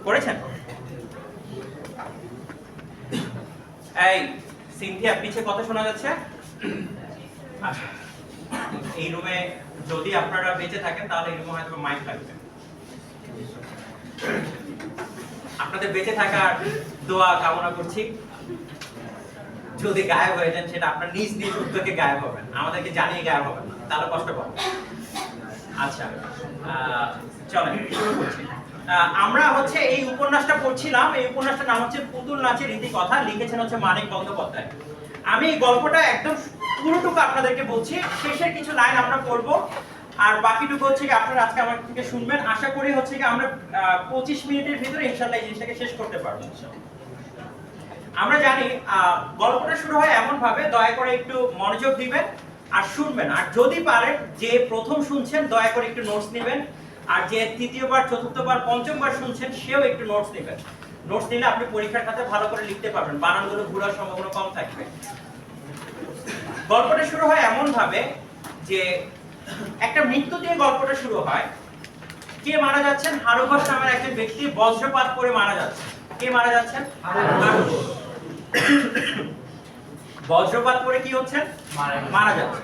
করেছেন? এই সিনথিয়া, পিছে কথা শোনা যাচ্ছে? আচ্ছা, এই রুমে যদি আপনারা বেঁচে থাকেন তাহলে এই রুমে হয়তো মাইক লাগবে। আপনাদের বেঁচে থাকার দোয়া কামনা করছি। যদি গায়েব হয়ে যান সেটা আপনার নিজ নিজ উদ্যোগে গায়েব হবেন, আমাদেরকে জানিয়ে গায়েব হবেন না, তাহলে কষ্ট পাবেন। আচ্ছা, চলেন শুরু করছি। আমরা হচ্ছে এই উপন্যাসটা পড়ছিলাম। এই উপন্যাসটার নাম হচ্ছে পুতুল নাচের রীতিকথা, লিখেছেন হচ্ছে মানিক বন্দ্যোপাধ্যায়। আমি এই গল্পটা একদম পুরোটুকু আপনাদেরকে বলছি, শেষের কিছু লাইন আমরা পড়বো, আর বাকিটুকু হচ্ছে কি আপনারা আজকে আমার থেকে শুনবেন। আশা করি হচ্ছে কি আমরা 25 মিনিটের ভিতরে ইনশাআল্লাহ এই জিনিসটাকে শেষ করতে পারবো। আমরা জানি গল্পটা শুরু হয় এমন ভাবে, দয়া করে একটু মনোযোগ দিবেন আর শুনবেন, আর যদি পারেন যে প্রথম শুনছেন দয়া করে একটু নোটস নেবেন, আর যে তৃতীয়বার, চতুর্থবার, পঞ্চমবার শুনছেন সেও একটু নোটস নেবেন। নোটস নিলে আপনি পরীক্ষার খাতায় ভালো করে লিখতে পারবেন, বানানগুলো ভুলার সম্ভাবনা কম থাকবে। গল্পটা শুরু হয় এমন ভাবে যে একটা মৃত্যু দিয়ে গল্পটা শুরু হয়। কে মারা যাচ্ছেন? হারু ঘোষ নামের একজন ব্যক্তি বজ্রপাত করে মারা যাচ্ছেন। কে মারা যাচ্ছেন? হারু ঘোষ। বজ্রপাত করে কি হচ্ছে? মারা যাচ্ছে।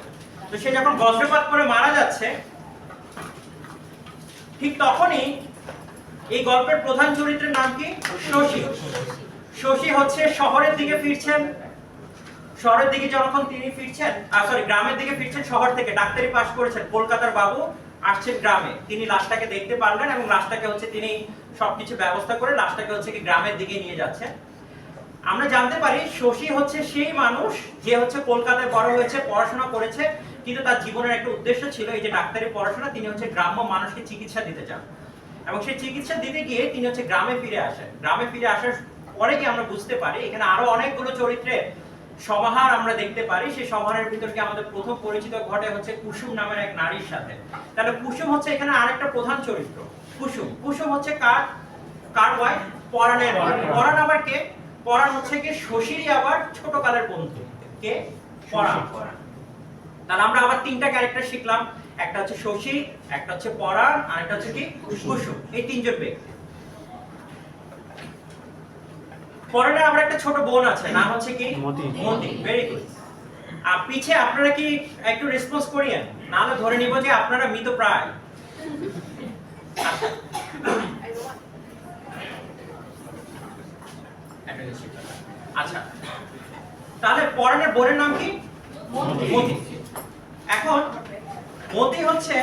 তো সে যখন বজ্রপাত করে মারা যাচ্ছে, ঠিক তখনই এই গল্পের প্রধান চরিত্রের নাম কি? শশী। শশী হচ্ছে শহরের দিকে ফিরছেন। শহরের দিকে যখন তিনি ফিরছেন, গ্রামের দিকে ফিরছেন শহর থেকে, ডাক্তারি পাস করেছেন, কলকাতার বাবু আসছেন গ্রামে। তিনি লাশটাকে দেখতে পারলেন এবং লাশটাকে হচ্ছে তিনি সবকিছু ব্যবস্থা করে লাশটাকে হচ্ছে কি গ্রামের দিকে নিয়ে যাচ্ছেন। আমরা জানতে পারি শশী হচ্ছে সেই মানুষ যে হচ্ছে কলকাতায় বড় হয়েছে, পড়াশোনা করেছে, কিন্তু তার জীবনের একটা উদ্দেশ্য ছিল এই যে ডাক্তারি পড়াশোনা। তিনি হচ্ছে গ্রাম্য মানুষকে চিকিৎসা দিতে চান এবং সেই চিকিৎসা দিতে গিয়ে তিনি হচ্ছে গ্রামে ফিরে আসেন। গ্রামে ফিরে আসার পরে কি আমরা বুঝতে পারি এখানে আরো অনেকগুলো চরিত্রের সমাহার আমরা দেখতে পারি। সেই সমাহারের ভিতর কি আমাদের প্রথম পরিচিত ঘটে হচ্ছে কুসুম নামের এক নারীর সাথে। তাহলে কুসুম হচ্ছে এখানে আরেকটা প্রধান চরিত্র। কুসুম কুসুম হচ্ছে কার ওয়াইফ? পরাণের ওয়াইফ। পরাণ আবার কে? পরাণ হচ্ছে কি শশীরই আবার ছোট কালের বন্ধু। কে? পরাণ। তাহলে আমরা আবার তিনটা ক্যারেক্টার শিখলাম, একটা হচ্ছে শশী, একটা হচ্ছে পরাণ, আর একটা হচ্ছে কি কুসুম। এই তিনজন ব্যক্তি। পরাণের আবার একটা ছোট বোন আছে, নাম হচ্ছে কি? মতি। মতি, ভেরি গুড। আর পিছে আপনারা কি একটু রেসপন্স করিয়েন, নাহলে ধরে নিব যে আপনারা মৃতপ্রায়। আচ্ছা, তাহলে পরাণের বোনের নাম কি? মতি। এখন মতি হচ্ছে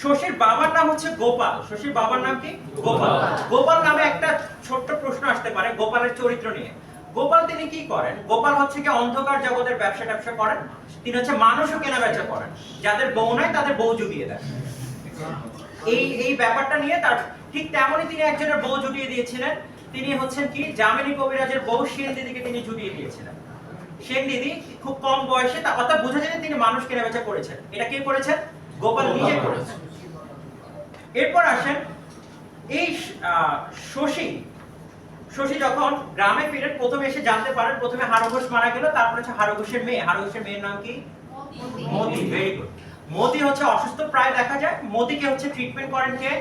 শশীর বাবার নাম হচ্ছে গোপাল। শশীর বাবার নাম কি? গোপাল। গোপাল নামে একটা ছোট্ট প্রশ্ন আসতে পারে গোপালের চরিত্র নিয়ে। গোপাল তিনি কি করেন? গোপাল হচ্ছে কি অন্ধকার জগতের ব্যবসা করেন। তিনি হচ্ছে মানুষও কেনা বেচা করেন, যাদের বউ নাই তাদের বউ জুটিয়ে দেন। এই ব্যাপারটা নিয়ে তার ঠিক তেমনই তিনি একজনের বউ জুটিয়ে দিয়েছিলেন। তিনি হচ্ছেন কি যামিনী কবিরাজের বউ সেন দিদিকে তিনি জুটিয়ে দিয়েছিলেন। সেন দিদি খুব কম বয়সে, অর্থাৎ বোঝা যায় যে তিনি মানুষ কেনা বেচা করেছেন। এটা কে করেছেন? গোপাল নিজে করেছেন। এরপর আসেন এই শশী যখন গ্রামে ফিরে প্রথমে এসে জানতে পারেন প্রথমে হারু ঘোষ মারা গেল, তারপর হচ্ছে হারু ঘোষের মেয়ে। হারু ঘোষের মেয়ের নাম কি? মতি। Very good. মতি হচ্ছে অসুস্থ প্রায় দেখা যায়। মতিকে হচ্ছে ট্রিটমেন্ট করেন কে?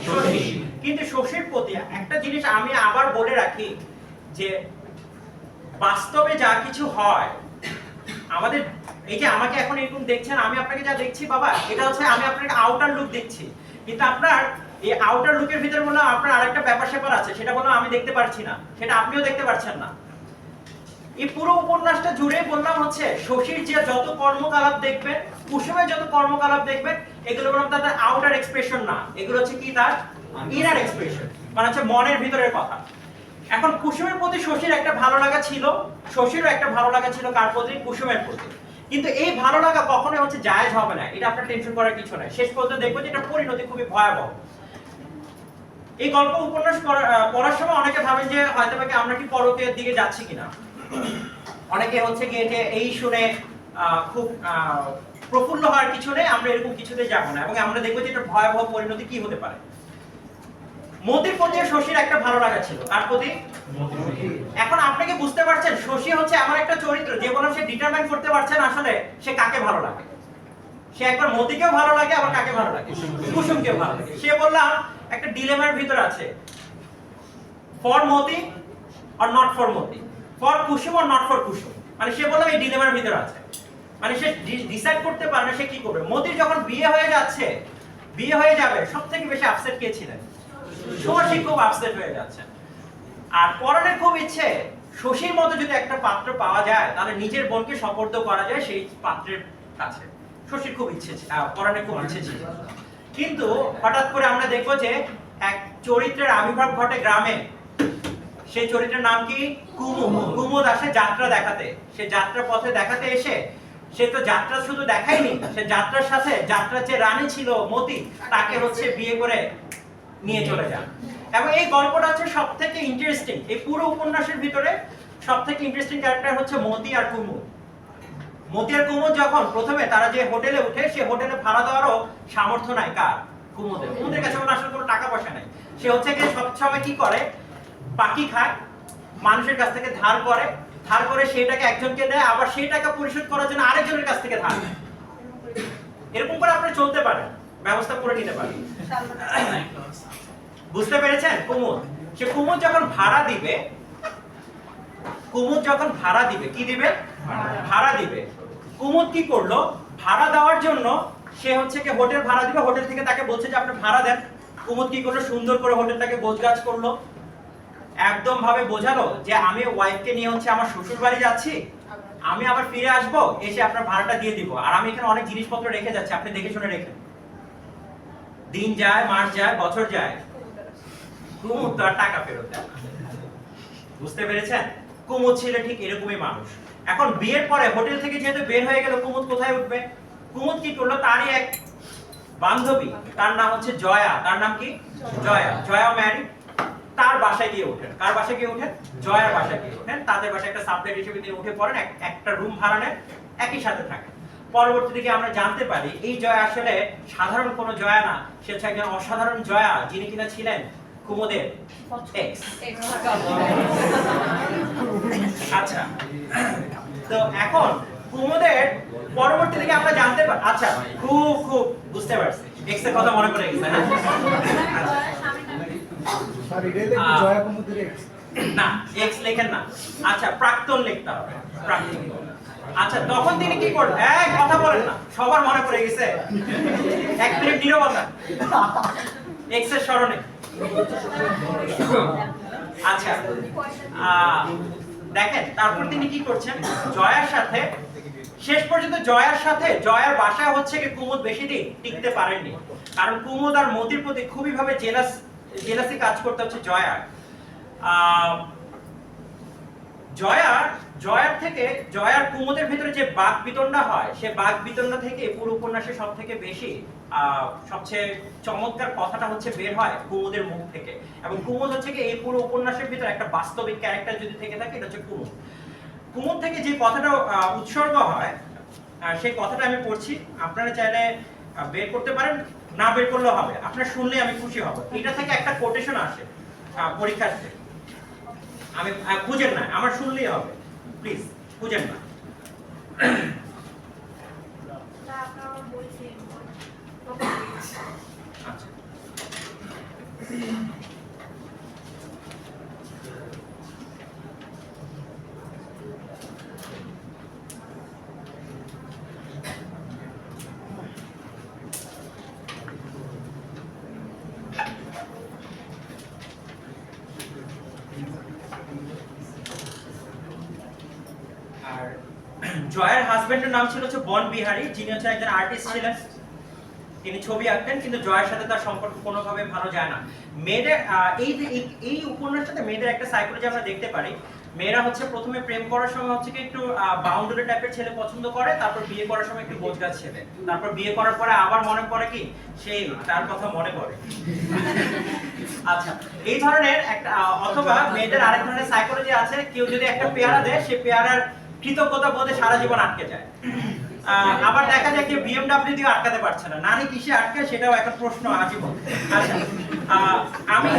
শশী। কিন্তু শশীর প্রতি একটা জিনিস আমি আবার বলে রাখি যে বাস্তবে যা কিছু হয়, আমাদের এই যে আমাকে এখন এরকম দেখছেন, আমি আপনাকে যা দেখছি বাবা, এটা হচ্ছে আমি আপনাকে আউটার লুক দেখছি, কিন্তু আপনার এই আউটার লুকের ভিতরে বললাম আপনার আরেকটা ব্যাপার আছে, সেটা বললাম আমি দেখতে পারছি না, সেটা আপনিও দেখতে পারছেন না। এই পুরো উপন্যাসটা জুড়ে বললাম হচ্ছে শশীর যে যত কর্মকলাপ দেখবেন, কুসুমের যত কর্মকলাপ দেখবেন, এগুলো বললাম তাদের আউটার এক্সপ্রেশন না, এগুলো হচ্ছে কি তার ইনার এক্সপ্রেশন, মানে হচ্ছে মনের ভিতরের কথা। এখন কুসুমের প্রতি শশীর একটা ভালো লাগা ছিল, শশীরও একটা ভালো লাগা ছিল কার প্রতি? কুসুমের প্রতি। কিন্তু এই ভালো লাগা কখনোই হচ্ছে জায়েজ হবে না, এটা আপনার টেনশন করার কিছু নাই। শেষ পর্যন্ত দেখবো যে এটা পরিণতি খুবই ভয়াবহ। এই গল্প উপন্যাস পড়ার সময় অনেকে ভাবেন যে হয়তো বা আমরা কি পরকের দিকে যাচ্ছি কিনা। অনেকে হচ্ছে গিয়ে যে এই শুনে খুব প্রফুল্ল হওয়ার কিছু নেই, আমরা এরকম কিছুতে যাব না, এবং আমরা দেখবো যে এটা ভয়াবহ পরিণতি কি হতে পারে। মতির প্রতি শশীর একটা ভালো লাগা ছিল, তার প্রতি। এখন আপনাকে বুঝতে পারছেন শশী হচ্ছে এমন একটা চরিত্র যে বললাম সে ডিটারমাইন করতে পারছে না আসলে সে কাকে ভালো লাগে। সে একবার মতিকেও ভালো লাগে, আবার কাকে ভালো লাগে? কুসুমকেও ভালো লাগে। সে বললাম একটা ডিলেমার ভিতর আছে, for Moti or not for Moti, for Kusum or not for Kusum. মানে সে বললাম এই ডিলেমার ভিতর আছে, মানে সে ডিসাইড করতে পারে না সে কি করবে। মতির যখন বিয়ে হয়ে যাচ্ছে, বিয়ে হয়ে যাবে, সবথেকে বেশি আপসেট কে ছিলেন? শশী খুব আপসেট হয়ে যাচ্ছে। আর পরাণের খুব ইচ্ছে শশীর মতো যদি একটা পাত্র পাওয়া যায় তাহলে নিজের বোনকে সোপর্দ করা যায় সেই পাত্রের কাছে। শশীর খুব ইচ্ছে, পরাণের খুব ইচ্ছে ছিল। কিন্তু হঠাৎ করে আমরা দেখবো যে এক চরিত্রের আবির্ভাব ঘটে গ্রামে। সেই চরিত্রের নাম কি? কুমুদ। কুমুদ আসে যাত্রা দেখাতে। সে যাত্রা পথে দেখাতে এসে সে তো যাত্রা শুধু দেখায়নি, সে যাত্রার সাথে যাত্রার যে রানী ছিল মতি তাকে হচ্ছে বিয়ে করে নিয়ে চলে যান। এবং এই গল্পটা হচ্ছে সবথেকে ইন্টারেস্টিং, এই পুরো উপন্যাসের ভিতরে সবথেকে ইন্টারেস্টিং ক্যারেক্টার হচ্ছে মতি আর কুমুদ। মতি আর কুমুদ যখন প্রথমে তারা যে হোটেলে উঠে, সে হোটেলে ভাড়া দেওয়ারও সামর্থ্য নাই কার? কুমুদের। কুমুদের কাছে আসলে কোনো টাকা পয়সা নাই। সে হচ্ছে কি সবসময় কি করে, বাকি খায়, মানুষের কাছ থেকে ধার করে, ধার করে সেটাকে একজনকে দেয়, আবার সেই টাকা পরিশোধ করার জন্য আরেকজনের কাছ থেকে ধার নেয়। এরকম করে আপনি চলতে পারেন, ব্যবস্থা করে নিতে পারেন। বুঝতে পেরেছেন? কুমুদ, সে কুমুদ যখন ভাড়া দিবে, কুমুদ যখন ভাড়া দিবে, কি দিবে? ভাড়া দিবে। কুমুদ কি করলো, ভাড়া দেওয়ার জন্য সে হচ্ছে কি হোটেল ভাড়া দিবে, হোটেল থেকে তাকে বলছে যে আপনি ভাড়া দেন। কুমুদ কি করলো, সুন্দর করে হোটেলটাকে গোছগাছ করলো, একদম ভাবে বোঝালো যে আমি ওয়াইফকে নিয়ে হচ্ছে আমার শ্বশুর বাড়ি যাচ্ছি, আমি আবার ফিরে আসবো, এসে আপনার ভাড়াটা দিয়ে দিব, আর আমি এখানে অনেক জিনিসপত্র রেখে যাচ্ছি, আপনি দেখে শুনে রেখেন। দিন যায়, মাস যায়, বছর যায়, কুমুদ তো আর টাকা ফেরত দেয়। বুঝতে পেরেছেন? কুমুদ ছিল ঠিক এরকমই মানুষ। এখন বিয়ের পরে হোটেল থেকে যেহেতু বের হয়ে গেল, কুমুদ কোথায় উঠবে? কুমুদ কি করলো, তারই এক বান্ধবী, তার নাম হচ্ছে জয়া। তার নাম কি? জয়া। জয়া ম্যারিড, তার বাসায় গিয়ে ওঠেন। কার বাসায় গিয়ে ওঠেন? জয়ার বাসায় গিয়ে ওঠেন। তাদের বাসায় একটা সাবলেট হিসেবে তিনি উঠে পড়েন, একটা রুম ভাড়া নেন, একই সাথে থাকেন। পরবর্তী দিকে আমরা জানতে পারি এই জয়া আসলে সাধারণ কোনো জয়া না, সে হচ্ছে একজন অসাধারণ জয়া, যিনি কিনা ছিলেন কুমুদের এক্স। আচ্ছা, তো এখন কুমুদের পরবর্তী দিকে আমরা জানতে পারি, আচ্ছা খুব খুব বুঝতে পারছি, এক্স এর কথা মনে পড়ে গেছে না? না, এক্স লেখেন না, আচ্ছা প্রাক্তন লিখতে হবে, প্রাক্তন। আচ্ছা, তখন তিনি কি করলেন? এই কথা বলেন না, সবার মনে পড়ে গেছে, এক মিনিট নীরবতা এক্স এর স্মরণে। আচ্ছা, দেখেন তারপর তিনি কি করছেন, জয়ার সাথে শেষ পর্যন্ত জয়ার বাসায় হচ্ছে কি কুমুদ বেশি দিন টিকতে পারেননি, কারণ কুমুদ আর মতির প্রতি খুবই ভাবে জেলাসি কাজ করতে হচ্ছে জয়ার। জয়ার কুমুদের ভিতরে যে বাক বিতণ্ডা হয়, সে বাক বিতণ্ডা থেকে পুরো উপন্যাসে সবথেকে বেশি সবচেয়ে চমৎকার কথাটা হচ্ছে বের হয় কুমুদের মুখ থেকে। এবং কুমুদ হচ্ছে কি এই পুরো উপন্যাসের ভিতরে একটা বাস্তবিক ক্যারেক্টার যদি থেকে থাকে, এটা হচ্ছে কুমুদ। কুমুদ থেকে যে কথাটা উৎসর্গ হয়, সেই কথাটা আমি পড়ছি, আপনারা চাইলে বের করতে পারেন, না বের করলেও হবে, আপনারা শুনলে আমি খুশি হব। এটা থেকে একটা কোটেশন আসে পরীক্ষার্থী, আমি খুঁজেন না, আমার শুনলেই হবে, প্লিজ খুঁজেন না। আচ্ছা, জয়ের হাজবেন্ডের নাম ছিল হচ্ছে বন বিহারী, যিনি হচ্ছে একজন আর্টিস্ট ছিলেন, তিনি ছবি আঁকতেন, কিন্তু জয়ের সাথে তার সম্পর্ক কোনোভাবে ভালো যায় না। মেয়েদের এই উপন্যাসটাতে মেয়েদের একটা সাইকোলজি আমরা দেখতে পারি। মেয়েরা হচ্ছে প্রথমে প্রেম করার সময় হচ্ছে কি একটু বাউন্ডারি টাইপের ছেলে পছন্দ করে, তারপর বিয়ে করার সময় একটু বোঝগাছ ছেলে, তারপর বিয়ে করার পরে আবার মনে পড়ে কি সেই তার কথা মনে পড়ে। আচ্ছা, এই ধরনের একটা, অথবা মেয়েদের আরেক ধরনের সাইকোলজি আছে, কেউ যদি একটা পেয়ারা দেয়, সে পেয়ারার কৃতজ্ঞতা বোধে সারা জীবন আটকে যায়। আবার দেখা যায় কেউ বিএমডব্লিউ দিয়ে আটকাতে পারছে না, নারী কিসে আটকে সেটাও একটা প্রশ্ন আজীবন। আচ্ছা, আমি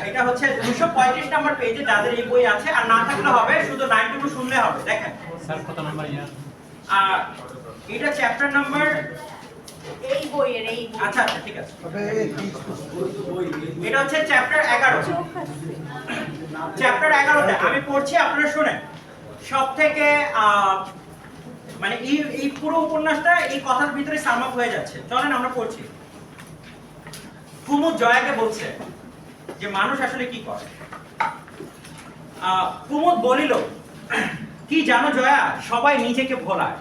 এটা হচ্ছে 235 নাম্বার পেজে যাদের এই বই আছে, আর না থাকলে হবে শুধু 9 টু শুনলে হবে। দেখেন স্যার কত নাম্বার ইয়া? এটা চ্যাপ্টার নাম্বার এই বইয়ের আচ্ছা আচ্ছা ঠিক আছে, এটা হচ্ছে চ্যাপ্টার 11। চ্যাপ্টার 11টা আমি পড়ছি, আপনারা শুনেন। সবথেকে মানে এই পুরো উপন্যাসটা এই কথার ভিতরে সাম আপ হয়ে যাচ্ছে। চলেন আমরা পড়ছি। কুমুদ জয়াকে বলছে যে মানুষ আসলে কি করে। কুমুদ বলিল, কি জানো জয়া, সবাই নিজেকে ভোলায়।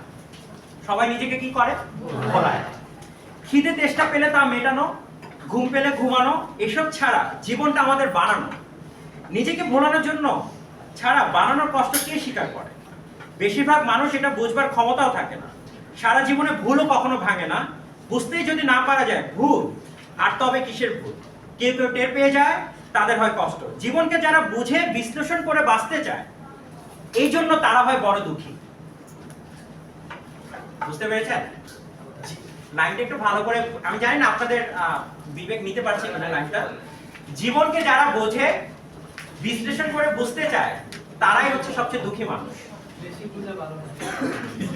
সবাই নিজেকে কি করে? ভোলায়। খিদে তেষ্টা পেলে তা মেটানো, ঘুম পেলে ঘুমানো, এসব ছাড়া জীবনটা আমাদের বানানো। নিজেকে ভোলানোর জন্য ছাড়া বানানোর কষ্ট কে স্বীকার করে? বেশিরভাগ মানুষ এটা বুঝবার ক্ষমতাও থাকে না। সারা জীবনে ভুলও কখনো ভাঙে না। বুঝতেই যদি না পারা যায় ভুল, আর তবে কিসের ভুল? কেউ কেউ টের পেয়ে যায়, তাদের হয় কষ্ট। জীবনকে যারা বুঝে বিশ্লেষণ করে বাঁচতে চায়, এই জন্য তারা হয় বড় দুঃখী। বুঝতে পেরেছেন লাইনটা? একটু ভালো করে, আমি জানি না আপনাদের বিবেক নিতে পারছে কিনা লাইনটা। জীবনকে যারা বোঝে বিশ্লেষণ করে বুঝতে চায়, তারাই হচ্ছে সবচেয়ে দুঃখী মানুষ।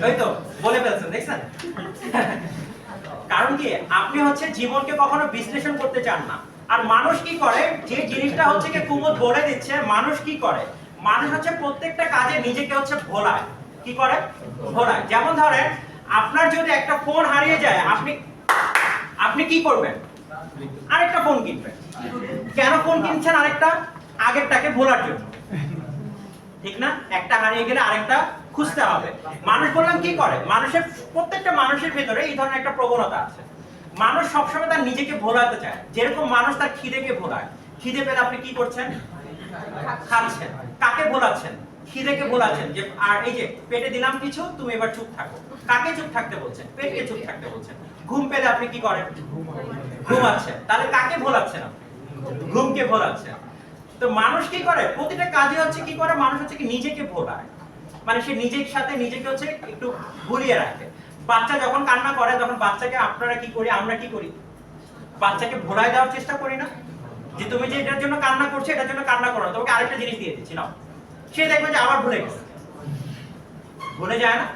ওই তো বলে ফেলছেন, দেখছেন? কারণ কি, আপনি হচ্ছে জীবনকে কখনো বিশ্লেষণ করতে চান না। আর মানুষ কি করে, যে জিনিসটা হচ্ছে কি কুমুদ বলে দিচ্ছে, মানুষ কি করে, মানুষ হচ্ছে প্রত্যেকটা কাজে নিজেকে হচ্ছে ভোলায়। কি করে? ভোলায়। যেমন ধরেন, আপনার যদি একটা ফোন হারিয়ে যায়, আপনি কি করবেন? আরেকটা ফোন কিনবেন। কেন ফোন কিনছেন? আরেকটা, আগেরটাকে ভোলার জন্য, ঠিক না? একটা হারিয়ে গেলে আরেকটা খুঁজতে হবে। মানুষ বললাম কি করে, মানুষের প্রত্যেকটা মানুষের ভেতরে এই ধরনের একটা প্রবণতা আছে। মানুষ সবসময় তার নিজেকে ভোলাতে চায়। যেরকম মানুষ তার খিদেকে ভোলায়। খিদে পেলে আপনি কি করছেন? খাচ্ছেন। কাকে ভোলাচ্ছেন? খিদেকে ভোলাচ্ছেন। যে আর এই যে পেটে দিলাম কিছু, তুমি এবার চুপ থাকো। কাকে চুপ থাকতে বলছেন? পেটকে চুপ থাকতে বলছেন। ঘুম পেলে আপনি কি করেন? ঘুমাচ্ছেন। তাহলে কাকে ভোলাচ্ছেন? ঘুমকে ভোলাচ্ছেন। তো মানুষ কি করে, প্রতিটা কাজে হচ্ছে কি করে, মানুষ হচ্ছে কি নিজেকে ভোলায়। মানে সে নিজের সাথে নিজেকে হচ্ছে একটু ভুলিয়ে রাখে। বাচ্চা যখন কান্না করে, তখন বাচ্চাকে আপনারা কি করি, আমরা কি করি, বাচ্চাকে ভোলায় দেওয়ার চেষ্টা করি না? যে তুমি যে এটার জন্য কান্না করছো, এটার জন্য কান্না করো না, তোমাকে আরেকটা জিনিস দিয়ে দিচ্ছি নাও। সে দেখবে যে আবার ভুলে গেছে। ভুলে যায় না?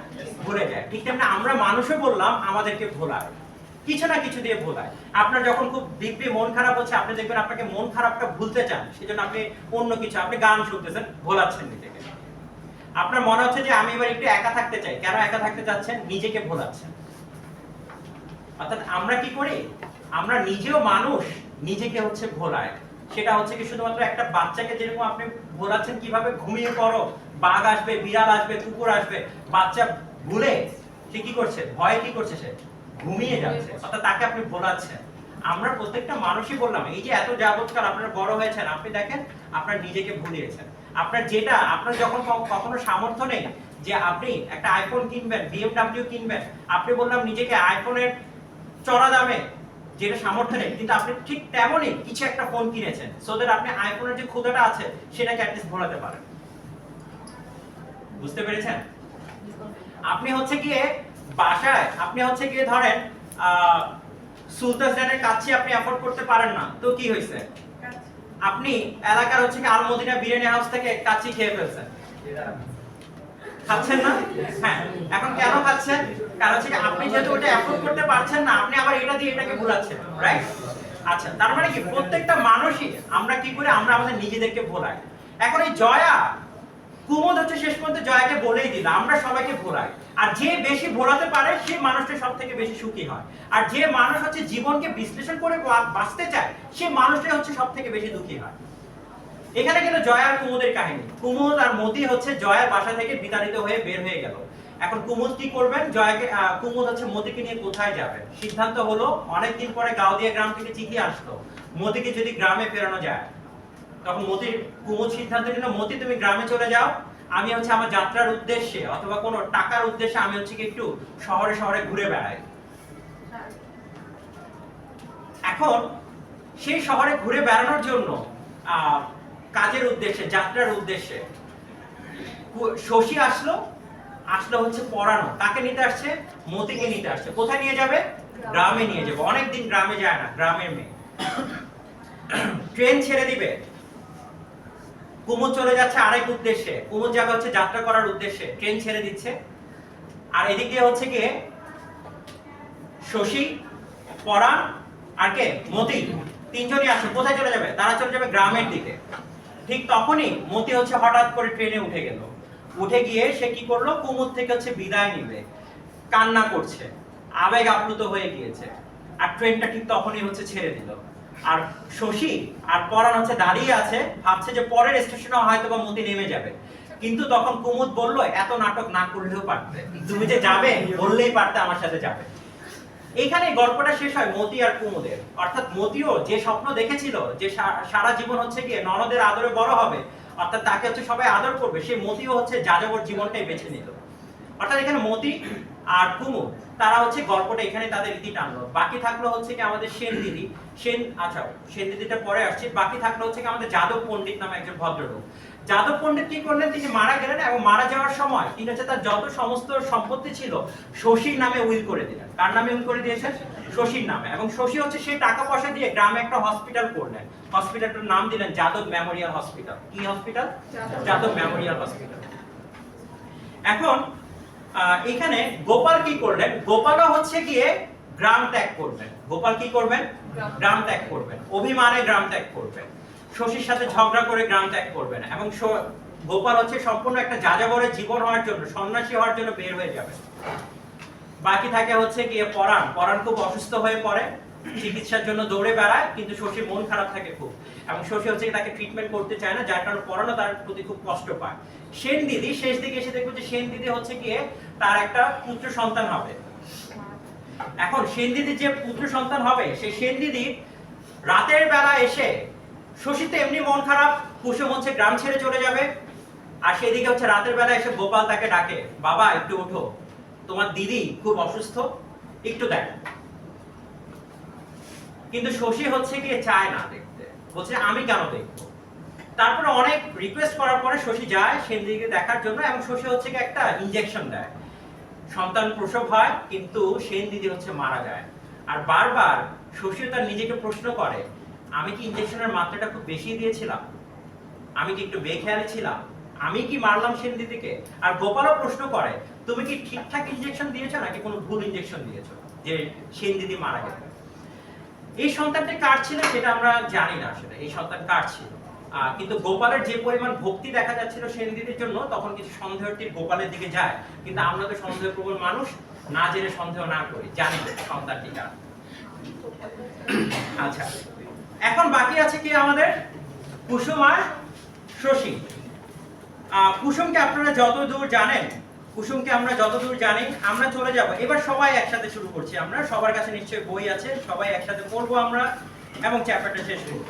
ভুলে যায়। ঠিক তেমনি আমরা মানুষও বললাম আমাদেরকে ভোলায়, কিছু না কিছু দিয়ে ভোলায়। আপনার যখন খুব দিব্যি মন খারাপ হচ্ছে, আপনি দেখবেন আপনাকে মন খারাপটা ভুলতে চান, সেজন্য আপনি অন্য কিছু, আপনি গান শুনতেছেন, ভোলাচ্ছেন নিজেকে। আপনার মনে হচ্ছে যে আমি এবার একটু একা থাকতে চাই, কেন একা থাকতে চাচ্ছেন? নিজেকে ভোলাচ্ছেন। অর্থাৎ আমরা কি করি, আমরা নিজেও মানুষ, নিজেকে হচ্ছে ভোলায়। সেটা হচ্ছে কি শুধুমাত্র একটা বাচ্চাকে যেরকম আপনি ভোলাচ্ছেন কিভাবে, ঘুমিয়ে পড়ো, বাঘ আসবে, বিড়াল আসবে, কুকুর আসবে, বাচ্চা ভুলে সে কি করছে, ভয়ে কি করছে, সে ঘুমিয়ে যাচ্ছে। অর্থাৎ তাকে আপনি ভোলাচ্ছেন। আমরা প্রত্যেকটা মানুষই বললাম, এই যে এত যাবৎকাল আপনারা বড় হয়েছেন, আপনি দেখেন আপনার নিজেকে ভুলিয়েছেন। আপনার যেটা, আপনার যখন কখনো সামর্থ্য নেই যে আপনি একটা আইফোন কিনবেন, BMW কিনবেন, আপনি বললাম নিজেকে আইফোনের চড়া দামে, যেটা সামর্থ্য নেই, কিন্তু আপনি ঠিক তেমনই কিছু একটা ফোন কিনেছেন, সো দ্যাট আপনি আইফোনের যে ক্ষুধাটা আছে সেটাকে অ্যাটলিস্ট ভোলাতে পারেন। বুঝতে পেরেছেন? আপনি হচ্ছে গিয়ে বাসায়, আপনি হচ্ছে গিয়ে ধরেন সুলতান স্ট্যান্ডের কাছে আপনি অ্যাফোর্ড করতে পারেন না, তো কি হয়েছে, আপনি এলাকার হচ্ছে কি আলমদিনা বিরিয়ানি হাউস থেকে কাচ্চি খেয়ে ফেলছেন। খাচ্ছেন না? হ্যাঁ। এখন কেন খাচ্ছেন? কারণ হচ্ছে আপনি যেহেতু ওটা অ্যাফোর্ড করতে পারছেন না, আপনি আবার এটা দিয়ে এটাকে ভুলাচ্ছেন, রাইট? আচ্ছা, তার মানে কি প্রত্যেকটা মানুষই আমরা কি করে, আমরা আমাদের নিজেদেরকে ভোলাই। এখন এই জয়া, কুমুদ হচ্ছে শেষ পর্যন্ত জয়াকে বলেই দিল আমরা সবাইকে ভোলাই। আর যে বেশি ভোলাতে পারে সেই মানুষটা সবথেকে বেশি সুখী হয়। আর যে মানুষ হচ্ছে জীবনকে বিশ্লেষণ করে বাঁচতে চায়, সেই মানুষটাই হচ্ছে সবথেকে বেশি দুঃখী হয়। এখানে কিন্তু জয়া আর কুমুদের কাহিনী। কুমুদ আর মতি হচ্ছে জয়ার বাসা থেকে বিতাড়িত হয়ে বের হয়ে গেল। এখন কুমুদ কি করবেন, জয়াকে, কুমুদ হচ্ছে মতিকে নিয়ে কোথায় যাবেন। সিদ্ধান্ত হলো, অনেকদিন পরে গাওদিয়া গ্রাম থেকে চিঠি আসলো, মতিকে যদি গ্রামে ফেরানো যায়। তখন কুমুদ সিদ্ধান্ত নিল, মতি তুমি গ্রামে চলে যাও, আমি হচ্ছে আমার যাত্রার উদ্দেশ্যে অথবা কোনো টাকার উদ্দেশ্যে আমি হচ্ছে কি একটু শহরে শহরে ঘুরে বেড়াই। এখন সেই শহরে ঘুরে বেড়ানোর জন্য কাজের উদ্দেশ্যে, যাত্রার উদ্দেশ্যে শশী আসলো হচ্ছে পড়ানো। কাকে নিতে আসছে? মতিকে নিতে আসছে। কোথায় নিয়ে যাবে? গ্রামে নিয়ে যাবে। অনেকদিন গ্রামে যায় না, গ্রামের মেয়ে। ট্রেন ছেড়ে দিবে, কুমুদ চলে যাচ্ছে আরেক উদ্দেশ্যে, কুমুদ যাবে হচ্ছে যাত্রা করার উদ্দেশ্যে, ট্রেন ছেড়ে দিচ্ছে। আর এদিক দিয়ে হচ্ছে গিয়ে শশী পরাণ আর কে মতি, তিনজনই আসে। কোথায় চলে যাবে? তারা চলে যাবে গ্রামের দিকে। ঠিক তখনই মতি হচ্ছে হঠাৎ করে ট্রেনে উঠে গেল। উঠে গিয়ে সে কি করলো? কুমুদ থেকে হচ্ছে বিদায় নিবে, কান্না করছে, আবেগ আপ্লুত হয়ে গিয়েছে। আর ট্রেনটা ঠিক তখনই হচ্ছে ছেড়ে দিল। আর শশী আর পরাণ হচ্ছে দাঁড়িয়ে আছে, ভাবছে যে পরের স্টেশনে হয়তো বা মতি নেমে যাবে। কিন্তু তখন কুমুদ বলল, এত নাটক না করলেও পারতে, তুমি যে যাবে বললেই পারতে আমার সাথে যাবে। এইখানে গল্পটা শেষ হয় মতি আর কুমুদের। অর্থাৎ মতিও যে স্বপ্ন দেখেছিল যে সারা জীবন হচ্ছে গিয়ে ননদের আদরে বড় হবে, অর্থাৎ তাকে হচ্ছে সবাই আদর করবে, সেই মতিও হচ্ছে যাযাবর জীবনটাই বেছে নিল। অর্থাৎ এখানে মতি আর কুমুদ তারা হচ্ছে গল্পটা এখানে তাদের রীতি টানলো। বাকি থাকলো হচ্ছে কি আমাদের সেন দিদি। আচ্ছা সেন দিদিটা পরে আসছে। বাকি থাকলো হচ্ছে কি আমাদের যাদব পণ্ডিত নামে একজন ভদ্রলোক। যাদব পণ্ডিত কি করলেন? তিনি মারা গেলেন এবং মারা যাওয়ার সময় তিনি হচ্ছে তার যত সমস্ত সম্পত্তি ছিল শশীর নামে উইল করে দিলেন। কার নামে উইল করে দিয়েছেন? শশীর নামে। এবং শশী হচ্ছে সেই টাকা পয়সা দিয়ে গ্রামে একটা হসপিটাল করলেন। হসপিটালটার নাম দিলেন যাদব মেমোরিয়াল হসপিটাল। কি হসপিটাল? Yadav Memorial hospital. এখন এখানে গোপাল কি করলেন? গোপালও হচ্ছে গিয়ে গ্রাম ত্যাগ করবেন। গোপাল কি করবেন? গ্রাম ত্যাগ করবেন, অভিমানে গ্রাম ত্যাগ করবেন, শশীর সাথে ঝগড়া করে গ্রাম ত্যাগ করবেন। এবং গোপাল হচ্ছে সম্পূর্ণ একটা যাযাবরের জীবন হওয়ার জন্য, সন্ন্যাসী হওয়ার জন্য বের হয়ে যাবে। বাকি থাকে হচ্ছে গিয়ে পরাণ। পরাণ খুব অসুস্থ হয়ে পড়ে, চিকিৎসার জন্য দৌড়ে বেড়ায়, কিন্তু শশীর মন খারাপ থাকে খুব, এবং শশী হচ্ছে তাকে ট্রিটমেন্ট করতে চায় না, যার কারণে পরাণও তার প্রতি খুব কষ্ট পায়। সেন দিদি শেষ দিকে এসে দেখবে যে সেন দিদি হচ্ছে গিয়ে তার একটা পুত্র সন্তান হবে। এখন সেন দিদির যে পুত্র সন্তান হবে, সেই সেন দিদি রাতের বেলা এসে, শশী তো এমনি মন খারাপ, কুসুম হচ্ছে গ্রাম ছেড়ে চলে যাবে, আর সেদিকে হচ্ছে রাতের বেলা এসে গোপাল তাকে ডাকে, বাবা একটু ওঠো, তোমার দিদি খুব অসুস্থ, একটু দেখো। কিন্তু শশী হচ্ছে গিয়ে চায় না দেখতে, বলছে আমি কেন দেখবো। তারপরে অনেক রিকোয়েস্ট করার পরে শশী যায় সেন দিদিকে দেখার জন্য, এবং শশী হচ্ছে গিয়ে একটা ইনজেকশন দেয়। সন্তান প্রসব হয়, কিন্তু সেন দিদি হচ্ছে মারা যায়। আর বারবার শশী তার নিজেকে প্রশ্ন করে, আমি কি ইনজেকশনের মাত্রাটা খুব বেশি দিয়েছিলাম? আমি কি একটু বেখেয়ালি ছিলাম? আমি কি মারলাম সেন দিদিকে? আর গোপালও প্রশ্ন করে, তুমি কি ঠিকঠাক ইনজেকশন দিয়েছো নাকি কোনো ভুল ইনজেকশন দিয়েছো যে সেন দিদি মারা গেল? এই সন্তানটা কার ছিল সেটা আমরা জানি না আসলে, এই সন্তান কার ছিল। কিন্তু গোপালের যে পরিমাণ ভক্তি দেখা যাচ্ছিল সেন দিদির জন্য, তখন কিছু সন্দেহটি গোপালের দিকে যায়। কিন্তু আমরা তো সন্দেহপ্রবণ মানুষ, না জেনে সন্দেহ না করি, জানি সন্তানটি কার। আচ্ছা, এখন বাকি আছে কি আমাদের কুসুম আর শশী। কুসুমকে আপনারা যতদূর জানেন, কুসুমকে আমরা যতদূর জানি, আমরা চলে যাব এবার সবাই একসাথে শুরু করছি। আমরা সবার কাছে নিশ্চয়ই বই আছে, সবাই একসাথে পড়বো আমরা এবং চ্যাপ্টারটা শেষ করব।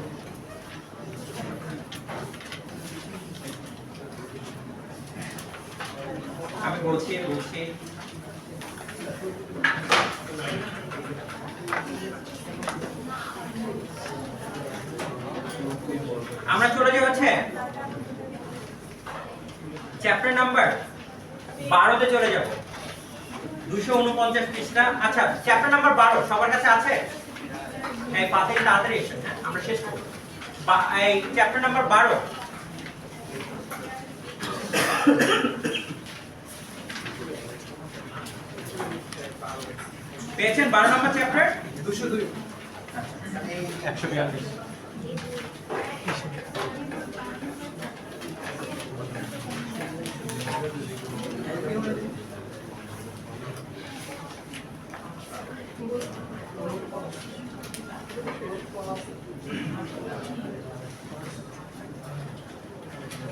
আমি বলছি আমরা চলে যাই হচ্ছে চ্যাপ্টার নাম্বার 12 তে চলে যাব, 249 পৃষ্ঠা। আচ্ছা, চ্যাপ্টার নাম্বার 12 সবার কাছে আছে? এই পাতায় তাড়াতাড়ি এসে, আমরা শেষ করব। এই চ্যাপ্টার নাম্বার 12 পেয়েছেন? 12 নম্বর চ্যাপ্টার 202 142।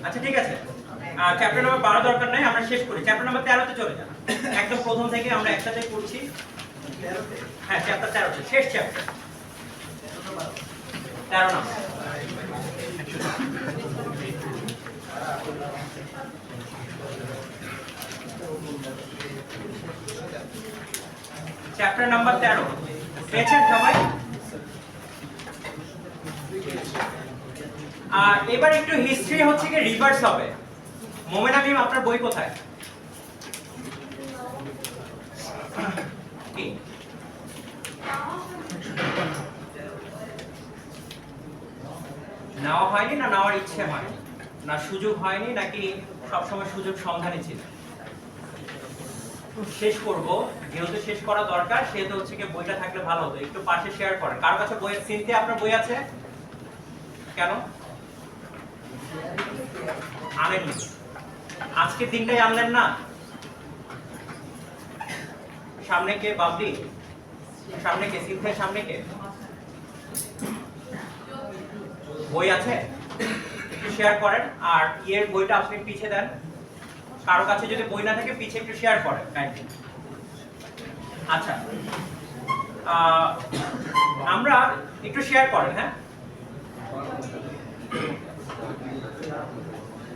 আচ্ছা ঠিক আছে, চ্যাপ্টার নাম্বার 12 দরকার নাই, আমরা শেষ করি। চ্যাপ্টার নাম্বার 13 তে চলে যান, একদম প্রথম থেকে আমরা একসাথে পড়ছি। হ্যাঁ, চ্যাপ্টার 13 তে শেষ চ্যাপ্টার 13 নম্বর। চ্যাপ্টার নাম্বার 13 পেয়েছেন সবাই? এবার একটু হিস্ট্রি হচ্ছে কি রিভার্স হবে। মোমেনা মিম, আপনার বই কোথায়? কি নেওয়া হয়নি, না নেওয়ার ইচ্ছে হয়নি, না সুযোগ হয়নি, নাকি সবসময় সুযোগ সন্ধানী ছিল? শেষ করব, যেহেতু শেষ করা দরকার সেহেতু হচ্ছে কি বইটা থাকলে ভালো হতো। একটু পাশে শেয়ার করেন। কার কাছে বই? সিনথিয়া, আপনার বই আছে? কেন আনেননি? আজকে দিনটাই আনলেন না? সামনে কে? বাবলি সামনে কে? সিনথিয়া সামনে কে? বই আছে? একটু শেয়ার করেন। আর এর বইটা আপনি পিছে দেন। কারো কাছে যদি বই না থাকে পিছে একটু শেয়ার করেন কাইন্ডলি। আচ্ছা, আমরা একটু শেয়ার করেন। হ্যাঁ,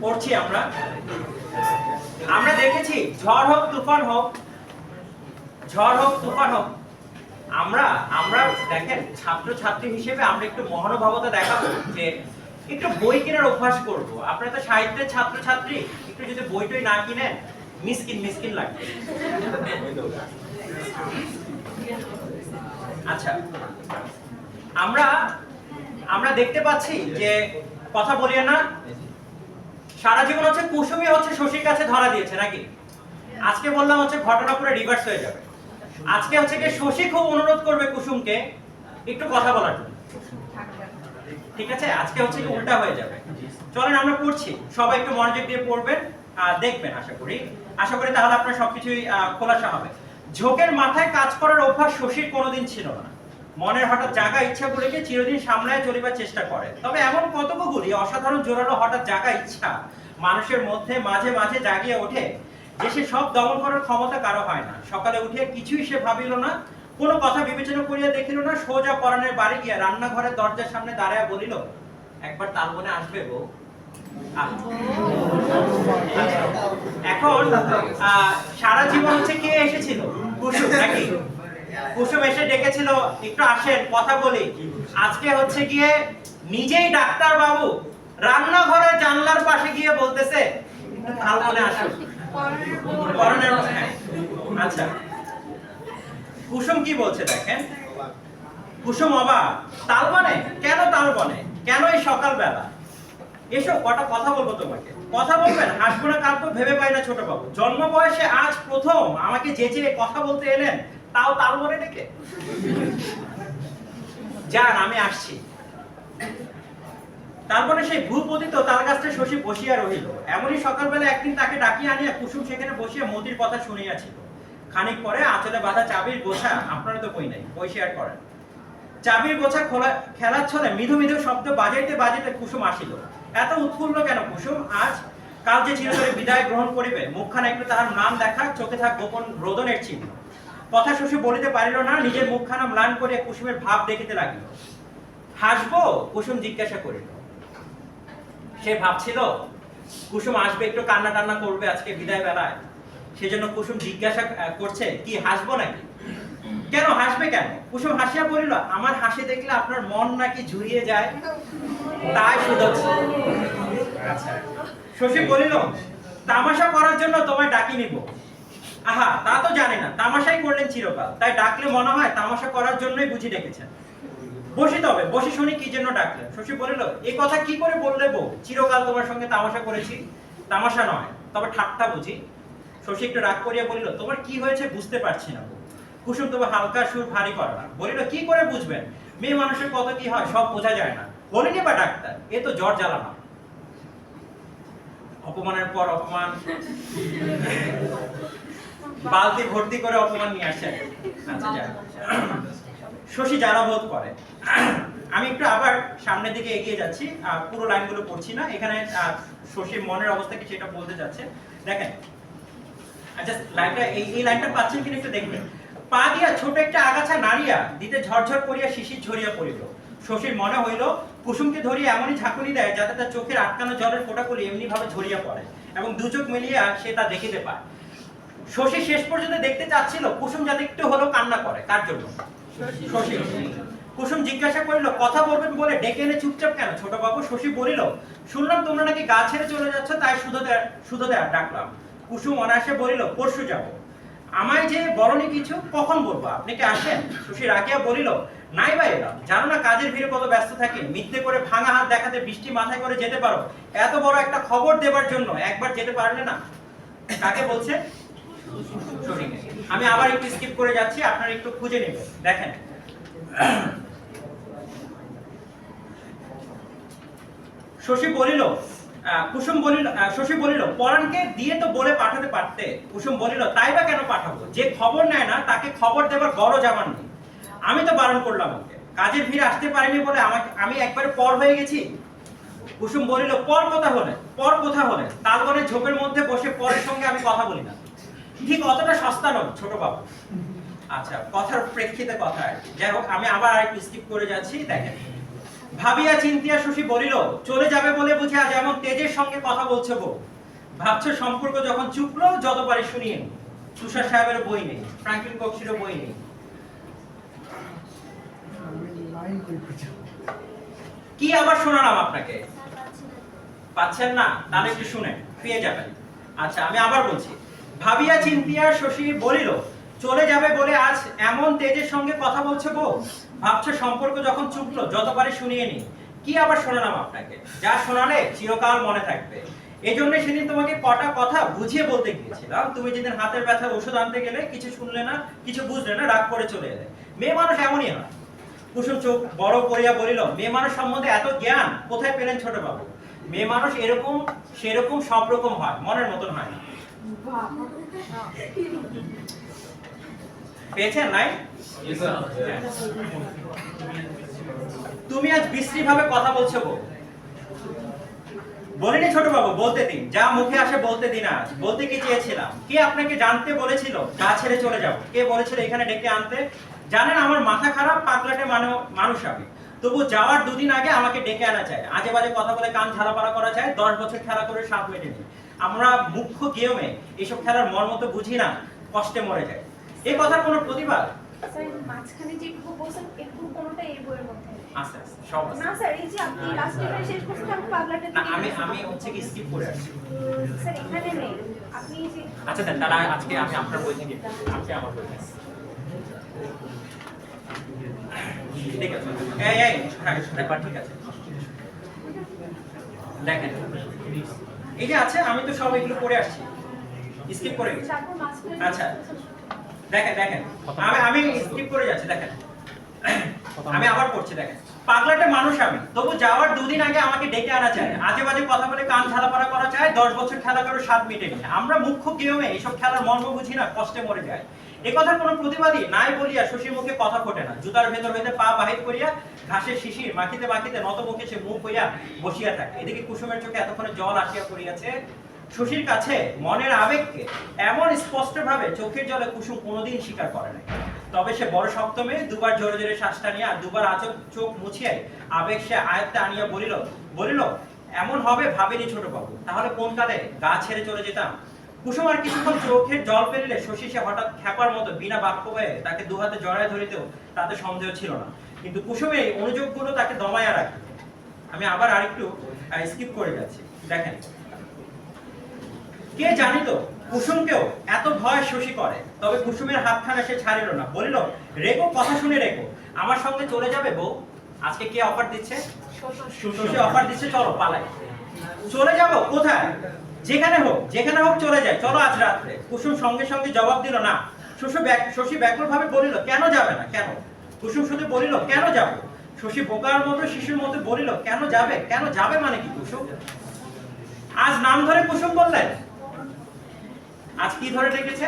পড়ছি আমরা। আমরা দেখেছি ঝড় হোক তুফান হোক, ঝড় হোক তুফান হোক, আমরা আমরা দেখেন ছাত্র ছাত্রী হিসেবে আমরা একটু মহানুভবতা দেখাবো যে একটু বই কেনার অভ্যাস করব। আপনারা তো সাহিত্যের ছাত্র ছাত্রী, একটু যদি বইটই না কিনেন মিসকিন মিসকিন লাগবে। আচ্ছা, আমরা আমরা দেখতে পাচ্ছি যে কথা বলিয়ে না, সারা জীবন হচ্ছে কুসুমই হচ্ছে শশীর কাছে ধরা দিয়েছে নাকি? আজকে বললাম হচ্ছে ঘটনা পুরো রিভার্স হয়ে যাবে। আজকে হচ্ছে কি শশী খুব অনুরোধ করবে কুসুমকে একটু কথা বলার জন্য। ঠিক আছে, আজকে হচ্ছে কি উল্টা হয়ে যাবে। চলেন আমরা পড়ছি, সবাই একটু মনোযোগ দিয়ে পড়বেন, দেখবেন। আশা করি তাহলে আপনার সবকিছুই খোলাসা হবে। ঝোঁকের মাথায় কাজ করার অভ্যাস শশীর কোনোদিন ছিল না। মনের হঠাৎ জাগা ইচ্ছাগুলিকে চিরদিন সামলায় চলিবার চেষ্টা করে। তবে এমন কতকগুলি অসাধারণ জোরালো হঠাৎ জাগা ইচ্ছা মানুষের মধ্যে মাঝে মাঝে জাগিয়ে ওঠে যে সে সব দমন করার ক্ষমতা কারো হয় না। সকালে উঠিয়া কিছুই সে ভাবিল না, কোনো কথা বিবেচনা করিয়া দেখিল না, সোজা পরাণের বাড়ি গিয়া রান্নাঘরের দরজার সামনে দাঁড়ায় বলিল, একবার তালবনে আসবে বউ। এখন সারা জীবন হচ্ছে কে এসেছিল? কুসুম নাকি? কুসুম এসে ডেকেছিল একটু আসেন কথা বলি। আজকে হচ্ছে গিয়ে নিজেই ডাক্তার বাবু রান্নাঘরের জানলার পাশে গিয়ে বলতেছে তালবনে আসুন। আচ্ছা, কুসুম কি বলছে দেখেন। কুসুম অবাক, তালবনে? কেন তালবনে? কেন এই সকালবেলা? এসো কটা কথা বলবো তোমাকে। কথা বলবেন? হাসবো না কাঁদবো ভেবে পাই না ছোট বাবু। জন্ম বয়সে আজ প্রথম আমাকে যেচে কথা বলতে এলেন, তাও তালবনে ডেকে। যান আমি আসছি। তারপরে সেই ভূপতিত তাল গাছটা শশী বসিয়া রহিল। এমনই সকালবেলা একদিন তাকে ডাকিয়া আনিয়া কুসুম সেখানে বসিয়া মতির কথা শুনিয়াছিল। খানিক পরে আঁচলে বাঁধা চাবির গোছা, আপনারা তো বই নাই, বই শেয়ার করেন। চাবির গোছা খোলা খেলার ছলে মৃদু মৃদু শব্দ বাজাইতে বাজাইতে কুসুম আসিল। এত উৎফুল্ল কেন কুসুম আজ? কাল যে চিরতরে বিদায় গ্রহণ করিবে, মুখখানা একটু তাহার ম্লান দেখা, চোখে থাক গোপন রোদনের চিহ্ন। কথা শশী বলিতে পারিল না, নিজের মুখখানা ম্লান করিয়া কুসুমের ভাব দেখিতে লাগিল। হাসবো? কুসুম জিজ্ঞাসা করিল। সে ভাবছিল কুসুম আসবে, একটু কান্না টান্না করবে আজকে বিদায় বেলায়, সেজন্য কুসুম জিজ্ঞাসা করছে কি হাসবো নাকি? কেন হাসবে কেন? কুসুম হাসিয়া বলিল, আমার হাসি দেখলে আপনার মন নাকি ঝুরিয়ে যায়, তাই শুধোচ্ছি। আচ্ছা, শশী বলিল, তামাশা করার জন্য তোমায় ডাকি নিব। আহা, তা তো জানি না, তামাশাই করলেন চিরকাল, তাই ডাকলে মনে হয় তামাশা করার জন্যই বুঝি ডেকেছেন। বসি তবে, বসি শুনি কি জন্য ডাকলেন। শশী বলিল, এই কথা কি করে বললে বউ? চিরকাল তোমার সঙ্গে তামাশা করেছি। তামাশা নয়, তবে ঠাট্টা বুঝি। শশী একটু রাগ করিয়া বলিল, তোমার কি হয়েছে বুঝতে পারছি না বউ। কুসুম তবে হালকা সুর ভারী করা বলিল, কি করে বুঝবেন? মেয়ে মানুষের কত কি হয় সব বোঝা যায় না। বলিনি বা ডাক্তার, এ তো জ্বর জ্বালানো। অপমানের পর অপমান, বালতি ভর্তি করে অপমান নিয়ে আসছেন। আচ্ছা, যাক। শশী জ্বালা বোধ করে। আমি একটু আবার সামনের দিকে এগিয়ে যাচ্ছি, পুরো লাইনগুলো পড়ছি না। এখানে শশীর মনের অবস্থা কি সেটা বলতে যাচ্ছে। দেখেন, আচ্ছা লাইনটা এই লাইনটা পাচ্ছেন কিনা একটু দেখবেন। পা দিয়া ছোট একটা আগাছা নাড়িয়া দিতে ঝরঝর করিয়া শিশির ঝরিয়া পড়িল। শশীর মনে হইল কুসুমকে ধরিয়া এমনই ঝাঁকুনি দেয় যাতে তার চোখের আটকানো জলের ফোঁটাগুলি এমনি ভাবে ঝরিয়া পড়ে এবং দু চোখ মিলিয়া সে তা দেখিতে পায়। শশী শেষ পর্যন্ত দেখতে চাচ্ছিল কুসুম যাতে একটু হলেও কান্না করে। কার জন্য? শশী। কুসুম জিজ্ঞাসা করিল, কথা বলবেন বলে ডেকে এনে চুপচাপ কেন ছোট বাবু? শশী বলিল, শুনলাম তোমরা নাকি গা ছেড়ে চলে যাচ্ছ, তাই শুধু ডাকলাম। কুসুম অনায়াসে বলিল, পরশু যাব। আমায় যে বলনি কিছু, কখন বলবো? আপনি কি আসেন? শশী রাগিয়া বলিল, নাই বা এলাম, জানো না কাজের ভিড়ে কত ব্যস্ত থাকি। মিথ্যে করে ভাঙা হাত দেখাতে বৃষ্টি মাথায় করে যেতে পারো, এত বড় একটা খবর দেবার জন্য একবার যেতে পারলে না। কাকে বলছে? শশীকে। আমি আবার একটু স্কিপ করে যাচ্ছি, আপনারা একটু খুঁজে নেবেন। দেখেন, শশী বলিল, কুসুম বলিল, শশী বলিল, পরাণকে দিয়ে তো বলে পাঠাতে পারতে। কুসুম বলিল, তাই বা কেন পাঠাবো? যে খবর নেয় না তাকে খবর দেবার গরজ আমার নেই। আমি তো বারণ করলাম ওকে, কাজের ভিড়ে আসতে পারিনি বলে আমি একবারে পর হয়ে গেছি। কুসুম বলিল, পর কথা হলে, পর কথা হলে তালবনের ঝোপের মধ্যে বসে পরের সঙ্গে আমি কথা বলি না। ঠিক অতটা সস্তা নয় ছোট বাবু। আচ্ছা, কথার প্রেক্ষিতে কথা। যাই হোক, আমি আবার আরেকটু স্কিপ করে যাচ্ছি। দেখেন, ভাবিয়া চিন্তিয়া শশী বলিল, চলে যাবে বলে বুঝি আজ এমন তেজের সঙ্গে কথা বলছো গো? ভাবছো সম্পর্ক যখন চুকলো যত পারি শুনিয়ে নি। তুষার সাহেবের বই নেই, ফ্রাঙ্কলিন কক্সিরও বই নেই। কি আবার শোনালাম আপনাকে? পাচ্ছেন না? তাহলে একটু শুনেন, পেয়ে যাবেন। আচ্ছা, আমি আবার বলছি। ভাবিয়া চিন্তিয়া শশী বলিল, চলে যাবে বলে আজ এমন তেজের সঙ্গে কথা বলছে গো? ভাবছো সম্পর্ক যখন চুকলো যত পারি শুনিয়ে নি। কি আবার শোনালাম আপনাকে? যা শোনালে চিরকাল মনে থাকবে। এই জন্য সেদিন তোমাকে কটা কথা বুঝিয়ে বলতে গিয়েছিলাম। তুমি যেদিন হাতের ব্যথার ওষুধ আনতে গেলে কিছু শুনলে না, কিছু বুঝলে না, রাগ করে চলে এলে। মেয়ে মানুষ এমনই হয়। কুসুম চোখ বড় করিয়া বলিল, মেয়ে মানুষ সম্বন্ধে এত জ্ঞান কোথায় পেলেন ছোট বাবু? মেয়ে মানুষ এরকম সেরকম সব রকম হয়, মনের মতন হয় না। পেয়েছেন নাই? তুমি আজ বিশ্রী ভাবে কথা বলছো গো। বলিনি ছোট বাবু, বলতে দিন, যা মুখে আসে বলতে দিন। আজ বলতে কি চেয়েছিলাম? কে আপনাকে জানতে বলেছিল গা ছেড়ে চলে যাবো? কে বলেছিল এখানে ডেকে আনতে? জানেন আমার মাথা খারাপ, পাগলাটে মানুষ আমি। তবু যাওয়ার দুদিন আগে আমাকে ডেকে আনা চাই। আজে বাজে কথা বলে কান ঝালাপালা করা যায়। 10 বছর খেলা করে 7 মেটে নি। আমরা মুখ্য গেমে এইসব খেলার মর্ম তো বুঝি না, কষ্টে মরে যায়। এই কথার কোনো প্রতিবাদ? স্যার, মাঝখানে যে একটু বলছেন একটু কোনটা এই বইয়ের মধ্যে আস্তে আস্তে সব আছে। না স্যার, এই যে আপনি লাস্ট ইয়ারে শেষ করছেন আমি পাগলাটে না, আমি হচ্ছে কি স্কিপ করে আসছি। স্যার এখানে নেই। আপনি যে আচ্ছা দেন, তাহলে আজকে আমি আপনার বই থেকে আজকে আমার বই থেকে। ঠিক আছে, এই ব্যাপার ঠিক আছে। দেখেন, এই যে আছে, আমি তো সব এগুলো পড়ে আসছি, স্কিপ করে গেছি। তারপর মাঝখানে আচ্ছা, দেখেন আমি স্কিপ করে যাচ্ছি। দেখেন, আমি আবার পড়ছি। দেখেন, পাগলাটে মানুষ আমি, তবু যাওয়ার দুদিন আগে আমাকে ডেকে আনা চায়। আজে বাজে কথা বলে কান ঝালাপালা করা চায়। 10 বছর খেলা করে 7 মিটেনি। আমরা মুখ্য গেমে এইসব খেলার মর্ম বুঝি না, কষ্টে মরে যায়। এই কথার কোনো প্রতিবাদী নাই বলিয়া শশীর মুখে কথা ফোটে না। জুতার ভেতর হইতে পা বাহির করিয়া ঘাসের শিশির মাখিতে মাখিতে নত মুখে সে মুখ হইয়া বসিয়া থাকে। এদিকে কুসুমের চোখে এতক্ষণে জল আসিয়া পড়িয়াছে। শশীর কাছে মনের আবেগকে এমন স্পষ্ট ভাবে চোখের জলে কুসুম কোনোদিন স্বীকার করে নাই। তবে সে বড় সপ্তমে দুবার জোরে জোরে শ্বাস টানিয়া আর দুবার চোখ মুছিয়া আবেগ সে আয়ত্তে আনিয়া বলিল, এমন হবে ভাবিনি ছোট বাবু। তাহলে কোন কালে গা ছেড়ে চলে যেতাম। কুসুম আর কিছুক্ষণ চোখের জল ফেলিলে শশী সে হঠাৎ খ্যাপার মতো বিনা বাক্য হয়ে তাকে দুহাতে জড়ায় ধরিতেও তাতে সন্দেহ ছিল না। কিন্তু কুসুমের এই অনুযোগগুলো তাকে দমাইয়া রাখে। আমি আবার আরেকটু স্কিপ করে যাচ্ছি। দেখেন, কে জানিত কুসুমকেও এত ভয় শশী করে। তবে কুসুমের হাতখানা সে ছাড়িল না। বলিল, রেখো, কথা শুনে রেখো, আমার সঙ্গে চলে যাবে বউ। আজকে কে অফার দিচ্ছে? শশী অফার দিচ্ছে, চলো পালাই। চলে যাব কোথায়? যেখানে হোক চলে যায়, চলো আজ রাত্রে। কুসুম সঙ্গে সঙ্গে জবাব দিল না। শশী ব্যাকুল ভাবে বলিল, কেন যাবে না? কেন? কুসুম শুধু বলিল, কেন যাব? শশী বোকার মতো শিশুর মতো বলিল, কেন যাবে? কেন যাবে মানে কি কুসুম? আজ নাম ধরে কুসুম বললেন। আজ কি ধরে ডেকেছে?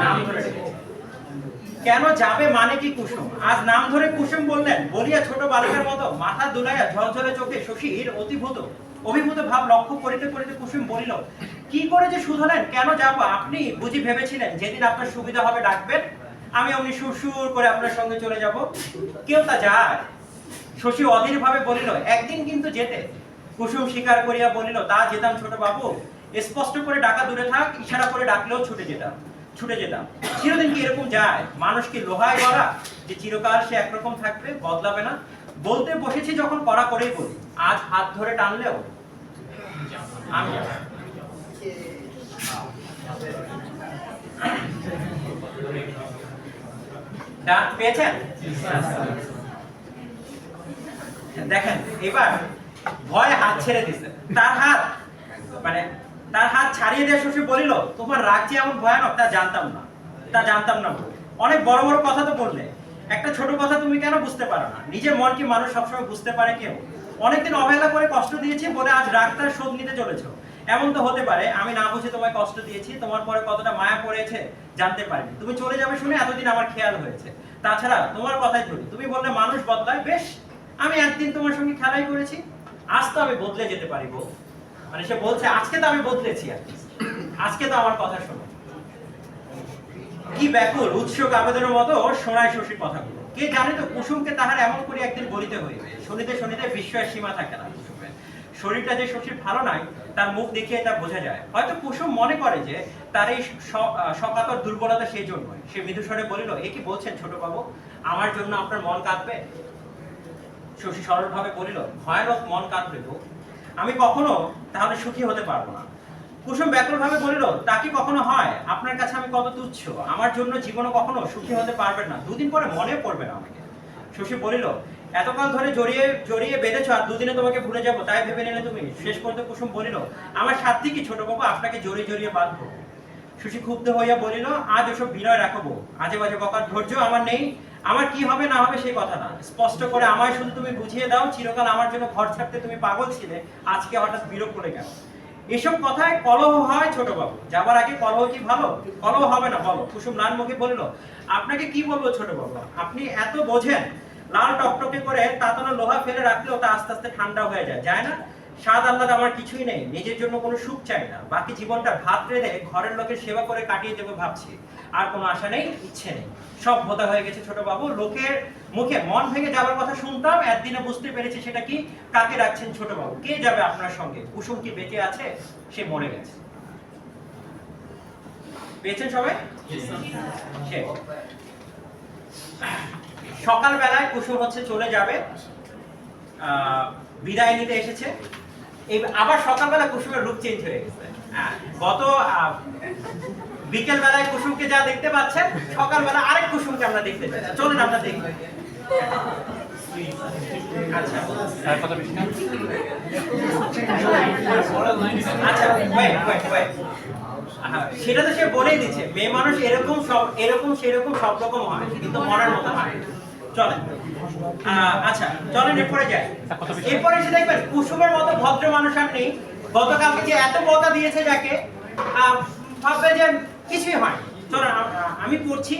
নাম ধরে ডেকেছে। কেন যাবে মানে কি কুসুম? আজ নাম ধরে কুসুম বললেন বলিয়া ছোট বালিকার মতো মাথা দুলাইয়া ঝলঝলে চোখে শশীর অভিভূত ভাব লক্ষ্য করিতে করিতে কুসুম বলিল, কি করে যে শুধলেন? কেন যাব? আপনি বুঝি ভেবেছিলেন যেদিন আপনার সুবিধা হবে ডাকবেন, আমি অমনি সুর করে আপনার সঙ্গে চলে যাব? কেউ তা যায়? শশী অধীর ভাবে বলিল, একদিন কিন্তু যেতে। কুসুম স্বীকার করিয়া বলিল, তা যেতাম ছোট বাবু। স্পষ্ট করে ডাকা দূরে থাক, ইশারা করে ডাকলেও ছুটে যেতাম। চিরদিন কি এরকম যায়? মানুষ কি লোহায় গড়া যে চিরকাল সে একরকম থাকবে, বদলাবে না? বলতে বসেছি যখন কড়া করেই বলি। আজ হাত ধরে টানলেও আমি যাব। ডাক পেয়েছেন? দেখেন, এবার ভয় হাত ছেড়ে দিছে। তার হাত মানে তার হাত ছাড়িয়ে দিয়ে শশী বলিল, তোমার রাগ যে এমন ভয়ানক তা জানতাম না। অনেক বড় বড় কথা তো বললে, একটা ছোট কথা তুমি কেন বুঝতে পারো না? নিজের মন কি মানুষ সবসময় বুঝতে পারে কেউ? অনেকদিন অবহেলা করে কষ্ট দিয়েছি বলে আজ রাগটার শোধ নিতে চলেছো। এমন তো হতে পারে আমি না বুঝে তোমায় কষ্ট দিয়েছি, তোমার পরে কতটা মায়া পড়েছে জানতে পারিনি। তুমি চলে যাবে শুনে এতদিন আমার খেয়াল হয়েছে। তাছাড়া তোমার কথাই ধরি, তুমি বললে মানুষ বদলায়, বেশ আমি একদিন তোমার সঙ্গে খেলাই করেছি, আজ তো আমি বদলে যেতে পারি বউ। মানে সে বলছে আজকে তো আমি বদলেছি, আর কি। আজকে তো আমার কথা শোনো। কি ব্যাকুল উৎসুক আবেদনের মতো শোনায় শশীর কথাগুলো। কে জানে তো কুসুমকে তাহার এমন করে একদিন বলিতে হইবে। শুনিতে শুনিতে বিস্ময়ের সীমা থাকে না কুসুমের। শরীরটা যে শশীর ভালো নাই তার মুখ দেখিয়ে তা বোঝা যায়। হয়তো কুসুম মনে করে যে তার এই সকাতর দুর্বলতা সেই জন্যই। সে মৃদুস্বরে বলিল, এ কি বলছেন ছোট বাবু, আমার জন্য আপনার মন কাঁদবে? শশী সরলভাবে বলিল, ভয়ানক মন কাঁদবে তো, আমি কখনো তাহলে সুখী হতে পারবো না। কুসুম ব্যাকুলভাবে বলিল, তা কি কখনো হয়? আপনার কাছে আমি কত তুচ্ছ, আমার জন্য জীবনে কখনো সুখী হতে পারবেন না, দুদিন পরে মনে পড়বে না আমাকে। শশী বলিল, এতকাল ধরে জড়িয়ে বেঁধেছ আর দুদিনে তোমাকে ভুলে যাবো তাই ভেবে নিলে তুমি? শেষ পর্যন্ত কুসুম বলিল, আমার সাধ্যি কি ছোট বাবু আপনাকে জড়িয়ে বাঁধবো? শশী ক্ষুব্ধ হইয়া বলিল, আজ ওসব বিনয় রাখবো, আজে বাজে বকার ধৈর্য আমার নেই। আমার কি হবে না হবে সেই কথা না, স্পষ্ট করে আমায় শুধু তুমি বুঝিয়ে দাও, চিরকাল আমার জন্য ঘর ছাড়তে তুমি পাগল ছিলে, আজকে হঠাৎ বিরোধ করে গেল। এসব কথায় কলহ হয় ছোট বাবু, যাবার আগে কলহ কি ভালো? কলহ হবে না বলো। কুসুম লাল মুখে বলিল, আপনাকে কি বলবো ছোট বাবু, আপনি এত বোঝেন। লাল টকটকে করে তাতানো লোহা ফেলে রাখলেও তা আস্তে আস্তে ঠান্ডা হয়ে যায় না? স্বাদ আহ্লাদ আমার কিছুই নেই, নিজের জন্য কোনো সুখ চাই না, বাকি জীবনটা ভাত রেঁধে ঘরের লোকের সেবা করে কাটিয়ে দেবো ভাবছি। আর কোনো আশা নেই, ইচ্ছে নেই, সব ভোতা হয়ে গেছে ছোট বাবু। লোকের মুখে মন ভেঙে যাবার কথা শুনতাম, একদিনে বুঝতে পেরেছি সেটা কি। কাকে রাখছেন ছোট বাবু? কে যাবে আপনার সঙ্গে? কুসুম কি বেঁচে আছে? সে মরে গেছে। পেয়েছেন সবাই? সকাল বেলায় কুসুম হচ্ছে চলে যাবে, বিদায় নিতে এসেছে। আবার সকালবেলা কুসুমের রূপ চেঞ্জ হয়ে গেছে। গত বিকেল বেলায় কুসুমকে যা দেখতে পাচ্ছেন, সকালবেলা আরেক কুসুমকে আমরা দেখতে পাচ্ছি। চলুন আমরা দেখি। আচ্ছা আচ্ছা সেটা তো সে বলেই দিচ্ছে, মেয়ে মানুষ এরকম সেরকম সব রকম হয়, কিন্তু মনের মতো হয়। চলেন আচ্ছা চলেন এরপরে যাই। এরপরে এসে দেখবেন কুসুমের মতো ভদ্র মানুষ আর নেই। গতকালকে যে এত বকা দিয়েছে যাকে, ভাববে যে কিছুই হয়। চলেন আমি পড়ছি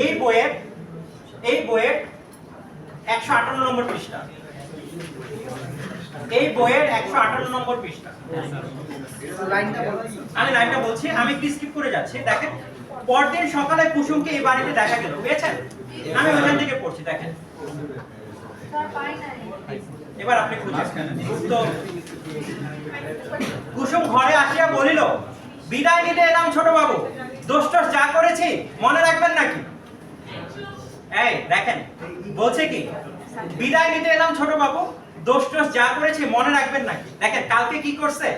এই বইয়ের 158 নম্বর পৃষ্ঠা। এই বইয়ের 158 নম্বর পৃষ্ঠা। আমি লাইনটা বলছি, আমি একটু স্কিপ করে যাচ্ছি। দেখেন, পরদিন সকালে কুসুমকে এই বাড়িতে দেখা গেল, পেয়েছেন? আমি ওখান থেকে পড়ছি, দেখেন। এবার আপনি খুঁজেন তো। কুসুম ঘরে আসিয়া বলিল, বিদায় নিতে এলাম ছোট বাবু, দোষ যা করেছি মনে রাখবেন নাকি? এই দেখেন বলছে কি, বিদায় নিতে এলাম ছোট বাবু, দোষ যা করেছি মনে রাখবেন নাকি? দেখেন কালকে কি করছে,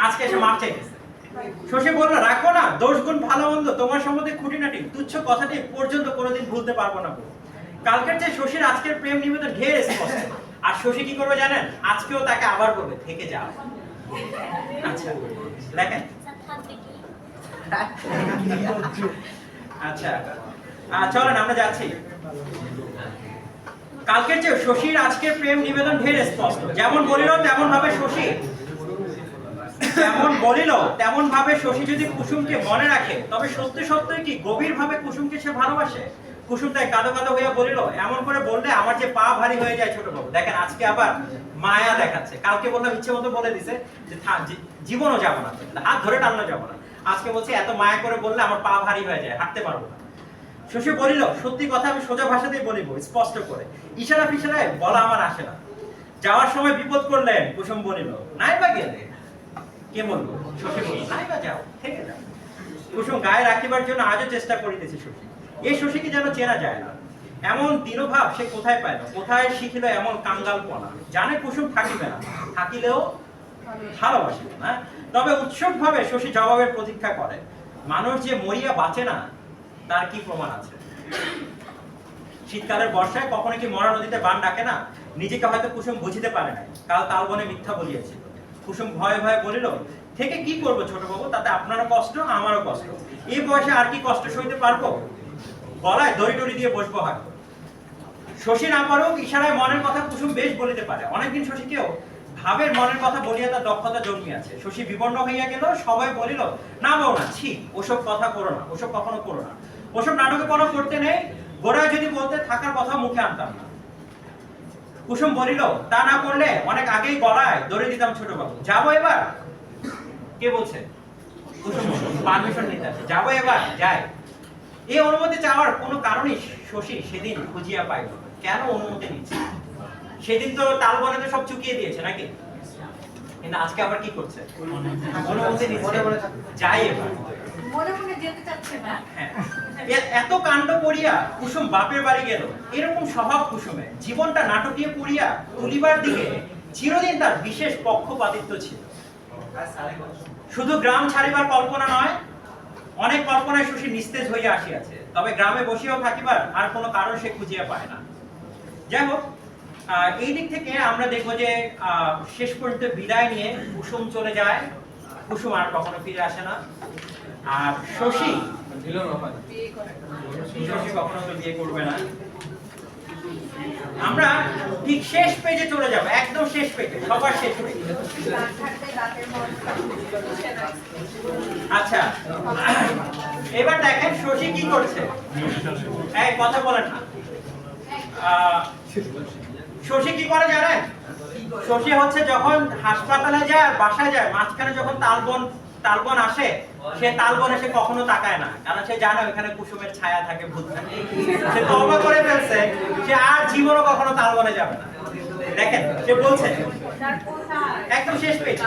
আজকে এসে মাপ চাইতেছে। শশী বলল, রাখো না, দোষ গুণ ভালো মন্দ তোমার সম্বন্ধে খুঁটিনাটি তুচ্ছ কথাটি পর্যন্ত কোনোদিন ভুলতে পারবো না। কালকের যে শশীর আজকের প্রেম নিবেদন ঢের স্পষ্ট। আর শশী কি করবে জানেন? আজকেও তাকে আবার বলবে, থেকে যাও। আচ্ছা দেখেন, আচ্ছা চলেন আমরা যাচ্ছি। কালকের যে শশীর আজকের প্রেম নিবেদন ঢের স্পষ্ট। যেমন বলিল তেমন ভাবে শশী, তেমন ভাবে শশী যদি কুসুমকে মনে রাখে, তবে সত্যি সত্যই কি গভীর ভাবে কুসুমকে সে ভালোবাসে? কুসুম তাই কাঁদো কাঁদো হইয়া বলিল, এমন করে বললে আমার যে পা ভারী হয়ে যায় ছোট বাবু। দেখেন আজকে আবার মায়া দেখাচ্ছে। কালকে বললাম ইচ্ছে মতো বলে দিছে যে জীবনও যাবো না, হাত ধরে টানলে যাবো না। আজকে বলছে এত মায়া করে বললে আমার পা ভারী হয়ে যায়, হাঁটতে পারবো না। শশী বলিল, সত্যি কথা আমি সোজা ভাষাতেই বলিব, স্পষ্ট করে, ইশারা ফিশারায় বলা আমার আসে না। যাওয়ার সময় বিপদ করলেন। কুসুম বলিল, নাই বা গেলে? কে বলবো? শশী বলিল, নাই বা যাও, থেকে যাও। কুসুম গায়ে রাখিবার জন্য আজও চেষ্টা করিতেছে শশী। এই শশীকে যেন চেনা যায় না। এমন দীনভাব সে কোথায় পাইল, কোথায় শিখিল এমন কাঙ্গালপনা? জানে কুসুম থাকিবে না, থাকিলেও ভালোবাসিবে না। তবে উৎসুক ভাবে শশী জবাবের প্রতীক্ষা করে। মানুষ যে মরিয়া বাঁচে না, তার কি প্রমাণ আছে? শীতকালের বর্ষায় কখনো কি মরা নদীতে বান ডাকে না? নিজেকে হয়তো কুসুম বুঝিতে পারে না, কাল তালবনে মিথ্যা বলিয়াছিল। কুসুম ভয়ে ভয়ে বলিল, থেকে কি করবো ছোট বাবু, তাতে আপনারও কষ্ট আমারও কষ্ট, এই বয়সে আর কি কষ্ট সইতে পারবো, গলায় দড়ি টড়ি দিয়ে বসবো হয়। শশী না পারুক ইশারায় মনের কথা কুসুম বেশ বলিতে পারে। অনেকদিন শশীকেও ভাবের মনের কথা বলিয়া তার দক্ষতা জন্মিয়াছে। শশী বিবর্ণ হইয়া গেল, সবাই বলিল, না বউ না, ছি, ওসব কথা করো না, ওসব কখনো করো না, ওসব নাটকে কোনো করতে নেই, গোড়ায় যদি বলতে থাকার কথা মুখে আনতাম না। কুসুম বলিল, তা না করলে অনেক আগেই গলায় দড়ি দিতাম ছোট বাবু, যাবো এবার। কে বলছে? কুসুম পারমিশন নিতে আছে, যাবো এবার, যাই। এই অনুমতি চাওয়ার কোনো কারণই শশী সেদিন খুঁজিয়া পাইল না। কেন অনুমতি নিচ্ছে? সেদিন তো তালবনেতে সব চুকিয়ে দিয়েছে নাকি, কিন্তু আজকে আবার কি করছে? অনুমতি নিচ্ছে, যাই এবার। মনে মনে যেতে চাচ্ছে না। হ্যাঁ, এত কাণ্ড করিয়া কুসুম বাপের বাড়ি গেল। এরকম স্বভাব কুসুমে, জীবনটা নাটকীয় করিয়া তুলিবার দিকে চিরদিন তার বিশেষ পক্ষপাতিত্ব ছিল। শুধু গ্রাম ছাড়িবার কল্পনা নয়, অনেক কল্পনায় শশী নিস্তেজ হইয়া আসিয়াছে, তবে গ্রামে বসিয়াও থাকিবার আর কোনো কারণ সে খুঁজিয়া পায় না। যাই হোক, এই দিক থেকে আমরা দেখবো যে শেষ পর্যন্ত বিদায় নিয়ে কুসুম চলে যায়, কুসুম আর কখনো ফিরে আসে না। আর শশী কখনো তো বিয়ে করবে না। আমরা ঠিক শেষ পেজে চলে যাব, একদম শেষ পেজে, সবার শেষ পেজে। আচ্ছা, এবার দেখেন শশী কি করছে। এই কথা বলেন না। শশী কি করে জানেন? শশী হচ্ছে যখন হাসপাতালে যায় আর বাসায় যায়, মাঝখানে যখন তালবন আসে, সে তালবন এসে কখনো তাকায় না, কারণ সে জানে ওখানে কুসুমের ছায়া থাকে, ভূত থাকে। সে তওবা করে ফেলছে, সে আর জীবনও কখনো তালবনে যাবে না। দেখেন সে বলছে একদম শেষ পেজ,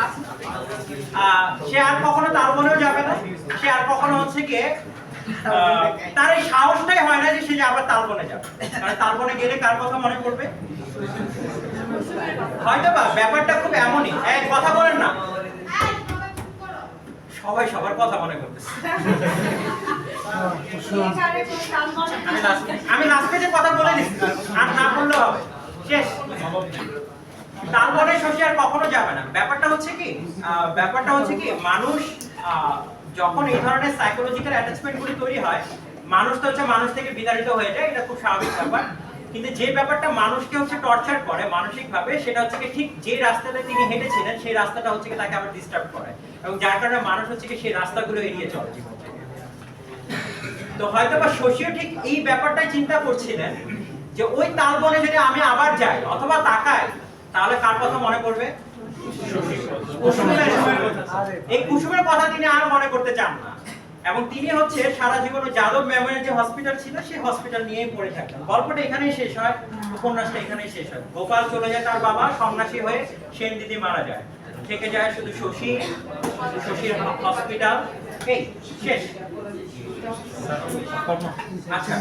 সে আর কখনো তালবনেও যাবে না, সে আর কখনো হচ্ছে গিয়ে তার এই সাহসটাই হয় না যে সে আবার তালবনে যাবে। কারণ তালবনে গেলে কার কথা মনে পড়বে? হয়তো বা ব্যাপারটা খুব এমনই। এক কথা বলেন না, সবাই সবার কথা মনে করতেছে। আমি লাস্ট পেজে কথা বলে নিচ্ছি, আর না বললেও হবে, শেষ। তালবনে শশী আর কখনো যাবে না। ব্যাপারটা হচ্ছে কি মানুষ যখন এই ধরনের সাইকোলজিক্যাল অ্যাটাচমেন্টগুলি তৈরি হয়, মানুষ তো হচ্ছে মানুষ থেকে বিতাড়িত হয়ে যায়, এটা খুব স্বাভাবিক ব্যাপার। কিন্তু যে ব্যাপারটা মানুষকে হচ্ছে টর্চার করে মানসিকভাবে, সেটা হচ্ছে কি ঠিক যে রাস্তাটা তিনি হেঁটেছিলেন সেই রাস্তাটা হচ্ছে কি তাকে আবার ডিস্টার্ব করে, এবং যার কারণে মানুষ হচ্ছে কি সেই রাস্তাগুলো এড়িয়ে চলে জীবন থেকে। তো হয়তো বা শশীও ঠিক এই ব্যাপারটাই চিন্তা করছিলেন যে ওই তালবনে যদি আমি আবার যাই অথবা তাকাই, তাহলে কার কথা মনে পড়বে? এই কুসুমের কথা তিনি আর মনে করতে চান না, এবং তিনি হচ্ছে সারা জীবন যাদব মেমোরিয়াল যে হসপিটাল ছিল সেই হসপিটাল নিয়েই পড়ে থাকতেন। গল্পটা এখানেই শেষ হয়, উপন্যাসটা এখানেই শেষ হয়। গোপাল চলে যায় তার বাবা সন্ন্যাসী হয়ে, সেন দিদি মারা যায়, থেকে যায় শুধু শশীর হসপিটাল, এই শেষ। আচ্ছা,